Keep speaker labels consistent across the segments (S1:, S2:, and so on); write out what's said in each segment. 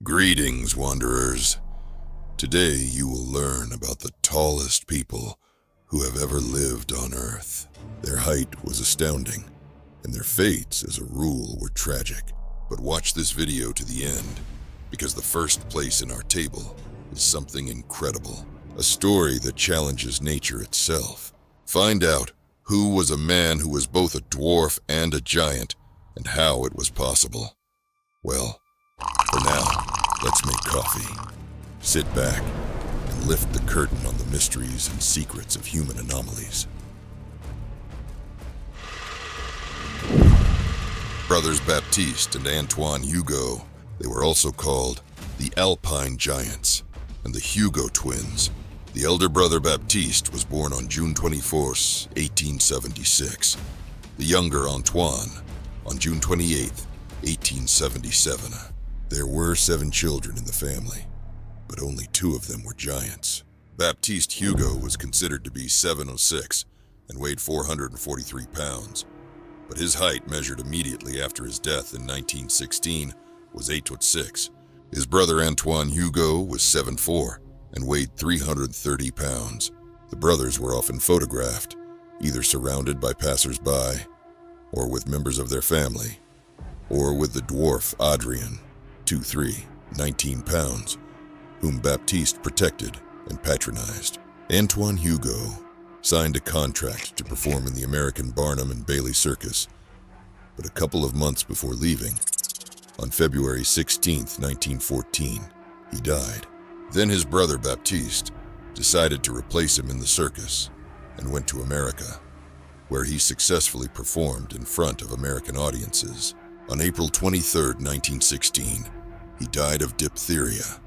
S1: Greetings, wanderers. Today you will learn about the tallest people who have ever lived on Earth. Their height was astounding, and their fates, as a rule, were tragic. But watch this video to the end, because the first place in our table is something incredible. A story that challenges nature itself. Find out who was a man who was both a dwarf and a giant, and how it was possible. Well, for now, let's make coffee. Sit back and lift the curtain on the mysteries and secrets of human anomalies. Brothers Baptiste and Antoine Hugo, they were also called the Alpine Giants and the Hugo twins. The elder brother Baptiste was born on June 24, 1876. The younger Antoine on June 28, 1877. There were 7 children in the family, but only 2 of them were giants. Baptiste Hugo was considered to be 7'6" and weighed 443 pounds, but his height, measured immediately after his death in 1916, was 8'6". His brother Antoine Hugo was 7'4" and weighed 330 pounds. The brothers were often photographed, either surrounded by passers-by, or with members of their family, or with the dwarf Adrien, 2'3", 19 pounds, whom Baptiste protected and patronized. Antoine Hugo signed a contract to perform in the American Barnum and Bailey Circus, but a couple of months before leaving, on February 16, 1914, he died. Then his brother Baptiste decided to replace him in the circus and went to America, where he successfully performed in front of American audiences. On April 23, 1916, he died of diphtheria.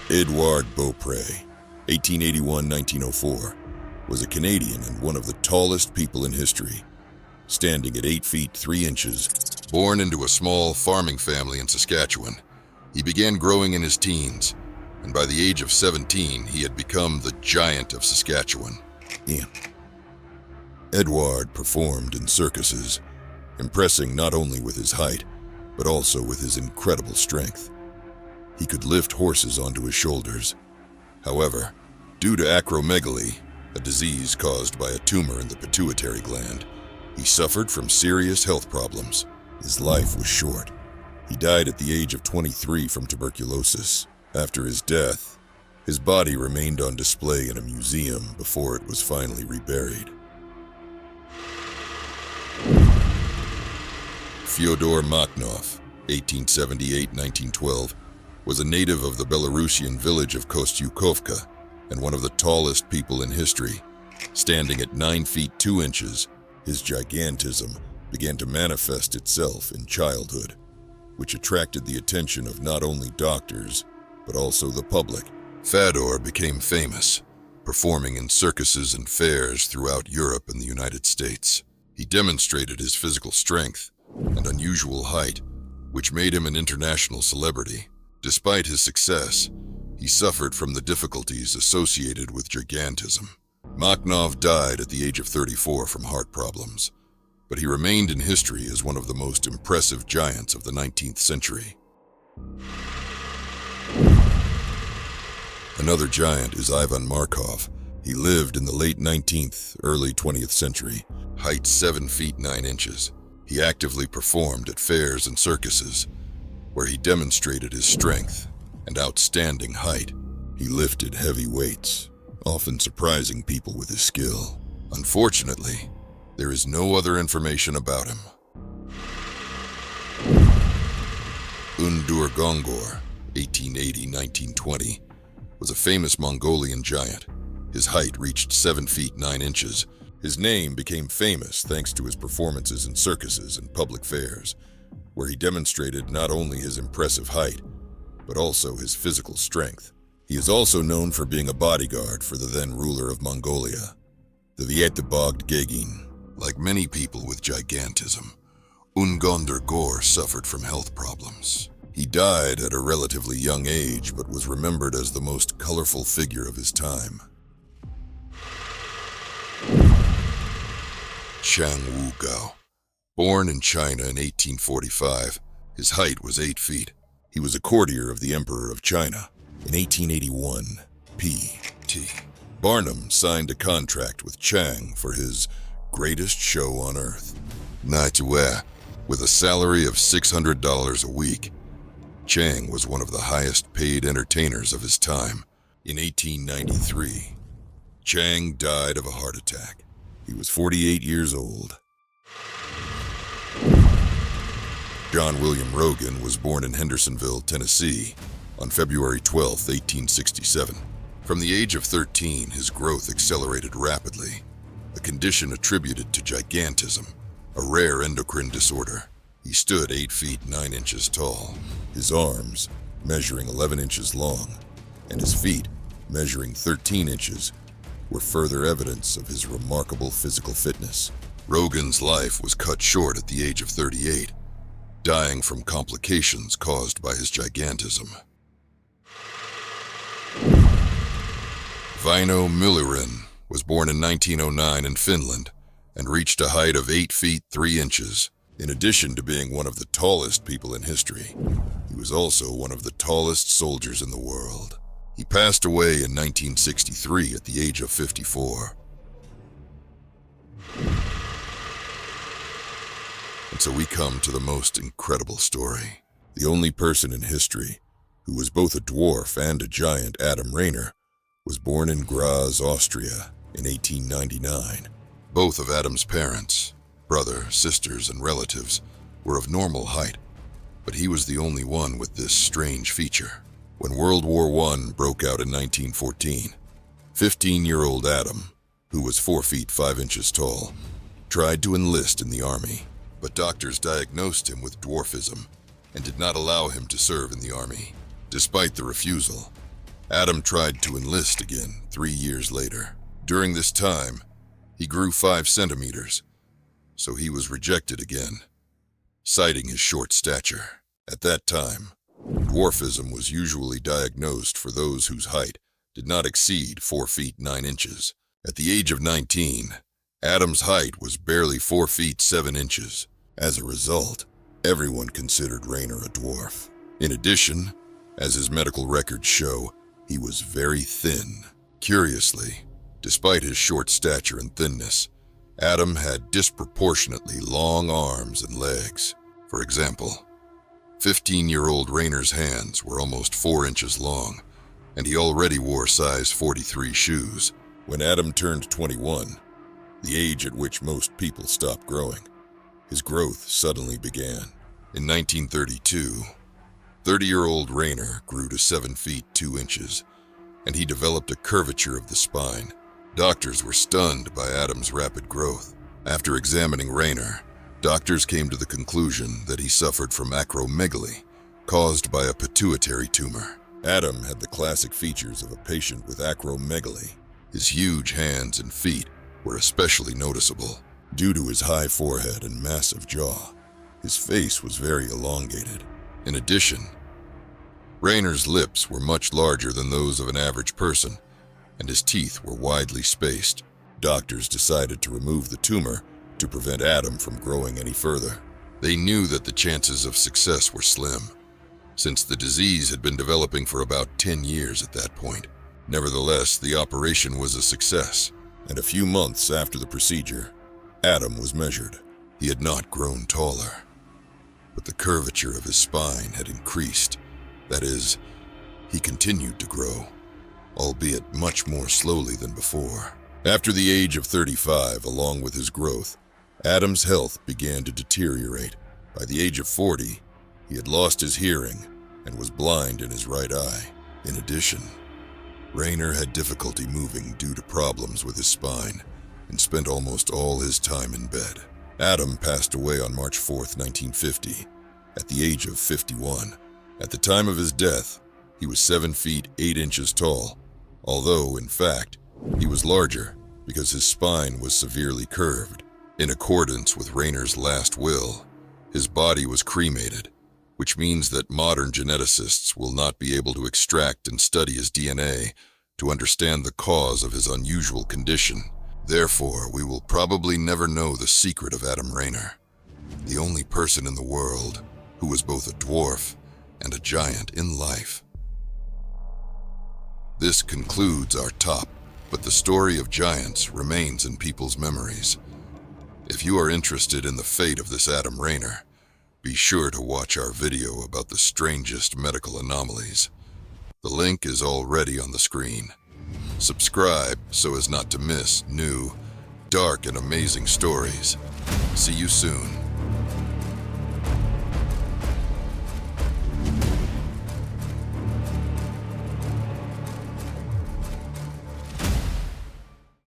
S1: Edouard Beaupré, 1881-1904, was a Canadian and one of the tallest people in history, standing at 8 feet 3 inches. Born into a small farming family in Saskatchewan, he began growing in his teens, and by the age of 17, he had become the Giant of Saskatchewan. Edouard performed in circuses, impressing not only with his height, but also with his incredible strength. He could lift horses onto his shoulders. However, due to acromegaly, a disease caused by a tumor in the pituitary gland, he suffered from serious health problems. His life was short. He died at the age of 23 from tuberculosis. After his death, his body remained on display in a museum before it was finally reburied. Fyodor Makhnov, 1878-1912, was a native of the Belarusian village of Kostyukovka and one of the tallest people in history. Standing at 9 feet 2 inches, his gigantism began to manifest itself in childhood, which attracted the attention of not only doctors, but also the public. Fyodor became famous, performing in circuses and fairs throughout Europe and the United States. He demonstrated his physical strength and unusual height, which made him an international celebrity. Despite his success, he suffered from the difficulties associated with gigantism. Makhnov died at the age of 34 from heart problems, but he remained in history as one of the most impressive giants of the 19th century. Another giant is Ivan Markov. He lived in the late 19th, early 20th century, height 7 feet 9 inches. He actively performed at fairs and circuses, where he demonstrated his strength and outstanding height. He lifted heavy weights, often surprising people with his skill. Unfortunately, there is no other information about him. Undur Gongor, 1880-1920, was a famous Mongolian giant. His height reached 7 feet 9 inches. His name became famous thanks to his performances in circuses and public fairs, where he demonstrated not only his impressive height, but also his physical strength. He is also known for being a bodyguard for the then ruler of Mongolia, the Vietnabogd Gegin. Like many people with gigantism, Ungonder Gore suffered from health problems. He died at a relatively young age, but was remembered as the most colorful figure of his time. Chang Wu Gao, Born in China in 1845, his height was 8 feet. He was a courtier of the Emperor of China. In 1881, P.T. Barnum signed a contract with Chang for his greatest show on earth, Nightwear, with a salary of $600 a week. Chang was one of the highest paid entertainers of his time. In 1893, Chang died of a heart attack. He was 48 years old. John William Rogan was born in Hendersonville, Tennessee, on February 12, 1867. From the age of 13, his growth accelerated rapidly, a condition attributed to gigantism, a rare endocrine disorder. He stood 8 feet 9 inches tall, his arms measuring 11 inches long, and his feet, measuring 13 inches, were further evidence of his remarkable physical fitness. Rogan's life was cut short at the age of 38, dying from complications caused by his gigantism. Väinö Myllylahti was born in 1909 in Finland and reached a height of 8 feet 3 inches. In addition to being one of the tallest people in history, he was also one of the tallest soldiers in the world. He passed away in 1963 at the age of 54. And so we come to the most incredible story. The only person in history who was both a dwarf and a giant, Adam Rayner, was born in Graz, Austria in 1899. Both of Adam's parents, brother, sisters, and relatives were of normal height, but he was the only one with this strange feature. When World War I broke out in 1914, 15-year-old Adam, who was 4 feet 5 inches tall, tried to enlist in the army, but doctors diagnosed him with dwarfism and did not allow him to serve in the army. Despite the refusal, Adam tried to enlist again 3 years later. During this time, he grew 5 centimeters, so he was rejected again, citing his short stature. At that time, dwarfism was usually diagnosed for those whose height did not exceed 4 feet 9 inches. At the age of 19, Adam's height was barely 4 feet 7 inches. As a result, everyone considered Rayner a dwarf. In addition, as his medical records show, he was very thin. Curiously, despite his short stature and thinness, Adam had disproportionately long arms and legs. For example, 15-year-old Rayner's hands were almost 4 inches long, and he already wore size 43 shoes. When Adam turned 21, the age at which most people stop growing, his growth suddenly began. In 1932, 30-year-old Rayner grew to 7 feet 2 inches, and he developed a curvature of the spine. Doctors were stunned by Adam's rapid growth. After examining Rayner, doctors came to the conclusion that he suffered from acromegaly, caused by a pituitary tumor. Adam had the classic features of a patient with acromegaly. His huge hands and feet were especially noticeable due to his high forehead and massive jaw. His face was very elongated. In addition, Rayner's lips were much larger than those of an average person, and his teeth were widely spaced. Doctors decided to remove the tumor to prevent Adam from growing any further. They knew that the chances of success were slim, since the disease had been developing for about 10 years at that point. Nevertheless, the operation was a success, and a few months after the procedure, Adam was measured. He had not grown taller, but the curvature of his spine had increased. That is, he continued to grow, albeit much more slowly than before. After the age of 35, along with his growth, Adam's health began to deteriorate. By the age of 40, he had lost his hearing and was blind in his right eye. In addition, Rayner had difficulty moving due to problems with his spine and spent almost all his time in bed. Adam passed away on March 4th, 1950, at the age of 51. At the time of his death, he was 7 feet 8 inches tall, although, in fact, he was larger because his spine was severely curved. In accordance with Rayner's last will, his body was cremated, which means that modern geneticists will not be able to extract and study his DNA to understand the cause of his unusual condition. Therefore, we will probably never know the secret of Adam Rayner. the only person in the world who was both a dwarf and a giant in life. This concludes our top, but the story of giants remains in people's memories. If you are interested in the fate of this Adam Rayner, be sure to watch our video about the strangest medical anomalies. The link is already on the screen. Subscribe so as not to miss new, dark, and amazing stories. See you soon.